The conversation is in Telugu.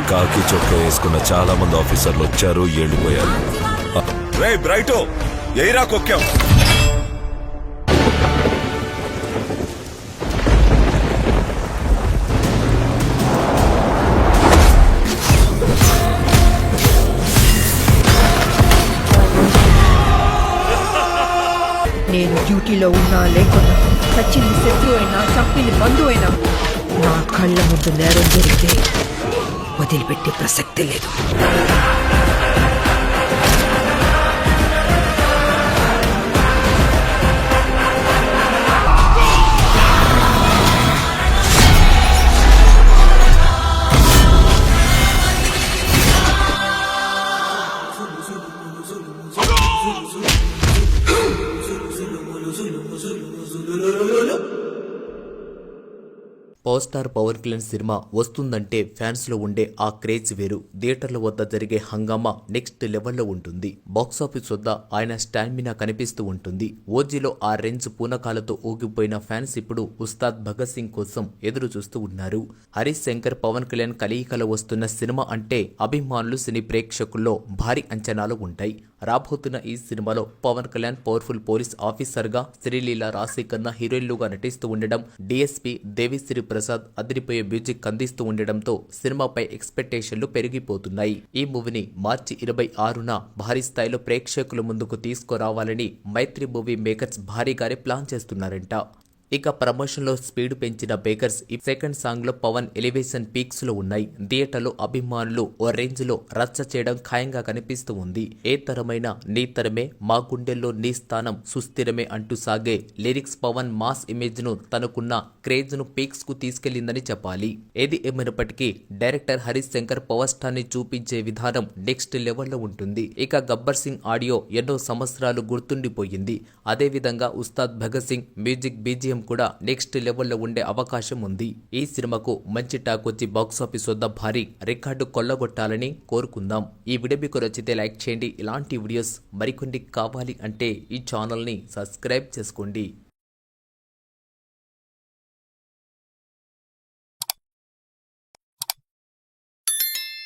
కాకి చొక్కా వేసుకున్న చాలా మంది ఆఫీసర్లు వచ్చారు, వెళ్ళిపోయారు. రే బ్రైటో, ఎయిరా కొక్కాం. నేను డ్యూటీలో ఉన్నా లేకున్నా, చచ్చింది శత్రువు అయినా చంపింది బంధువు అయినా, నా కళ్ళ ముందు నేరం జరిగితే వదిలిపెట్టే ప్రసక్తి లేదు. పవర్ స్టార్ పవన్ కళ్యాణ్ సినిమా వస్తుందంటే ఫ్యాన్స్ లో ఉండే ఆ క్రేజ్ వేరు. థియేటర్ల వద్ద జరిగే హంగామా నెక్స్ట్ లెవెల్లో ఉంటుంది. బాక్సాఫీస్ వద్ద ఆయన స్టామినా కనిపిస్తూ ఉంటుంది. ఓజీలో ఆ రేంజ్ పూనకాలతో ఊగిపోయిన ఫ్యాన్స్ ఇప్పుడు ఉస్తాద్ భగత్ సింగ్ కోసం ఎదురు చూస్తూ ఉన్నారు. హరీష్ శంకర్ పవన్ కళ్యాణ్ కలయికలో వస్తున్న సినిమా అంటే అభిమానులు సినీ ప్రేక్షకుల్లో భారీ అంచనాలు ఉంటాయి. రాబోతున్న ఈ సినిమాలో Pawan Kalyan powerful police officer గా, శ్రీలీల, రాశికన్నా హీరోయిన్లుగా నటిస్తూ ఉండడం, డిఎస్పీ దేవిశ్రీ ప్రసాద్ అదిరిపోయే మ్యూజిక్ అందిస్తూ ఉండడంతో సినిమాపై ఎక్స్పెక్టేషన్లు పెరిగిపోతున్నాయి. ఈ మూవీని మార్చి 26న భారీ స్థాయిలో ప్రేక్షకుల ముందుకు తీసుకురావాలని మైత్రి మూవీ మేకర్స్ భారీగానే ప్లాన్ చేస్తున్నారంట. ఇక ప్రమోషన్ లో స్పీడ్ పెంచిన బేకర్స్ ఈ సెకండ్ సాంగ్ లో పవన్ ఎలివేషన్ పీక్స్ లో ఉన్నాయి. థియేటర్లో అభిమానులు ఓ రేంజ్ లో రచ్చ చేయడం ఖాయంగా కనిపిస్తూ ఉంది. ఏ తరమైన నీ తరమే, మా గుండెల్లో నీ స్థానం సుస్థిరమే అంటూ సాగే లిరిక్స్ పవన్ మాస్ ఇమేజ్ ను తనకున్న క్రేజ్ ను పీక్స్ కు తీసుకెళ్లిందని చెప్పాలి. ఏది ఏమైనప్పటికీ director Harish Shankar power star ని చూపించే విధానం నెక్స్ట్ లెవెల్లో ఉంటుంది. ఇక గబ్బర్ సింగ్ ఆడియో ఎన్నో సంవత్సరాలు గుర్తుండిపోయింది. అదే విధంగా ఉస్తాద్ భగత్ సింగ్ మ్యూజిక్ బీజిఎం కూడా నెక్స్ట్ లెవెల్లో ఉండే అవకాశం ఉంది. ఈ సినిమాకు మంచి టాక్ వచ్చి బాక్సాఫీస్ వద్ద భారీ రికార్డు కొల్లగొట్టాలని కోరుకుందాం. ఈ వీడియో మీకు నచ్చితే లైక్ చేయండి. ఇలాంటి వీడియోస్ మరికొన్ని కావాలి అంటే ఈ ఛానల్ ని సబ్స్క్రైబ్ చేసుకోండి.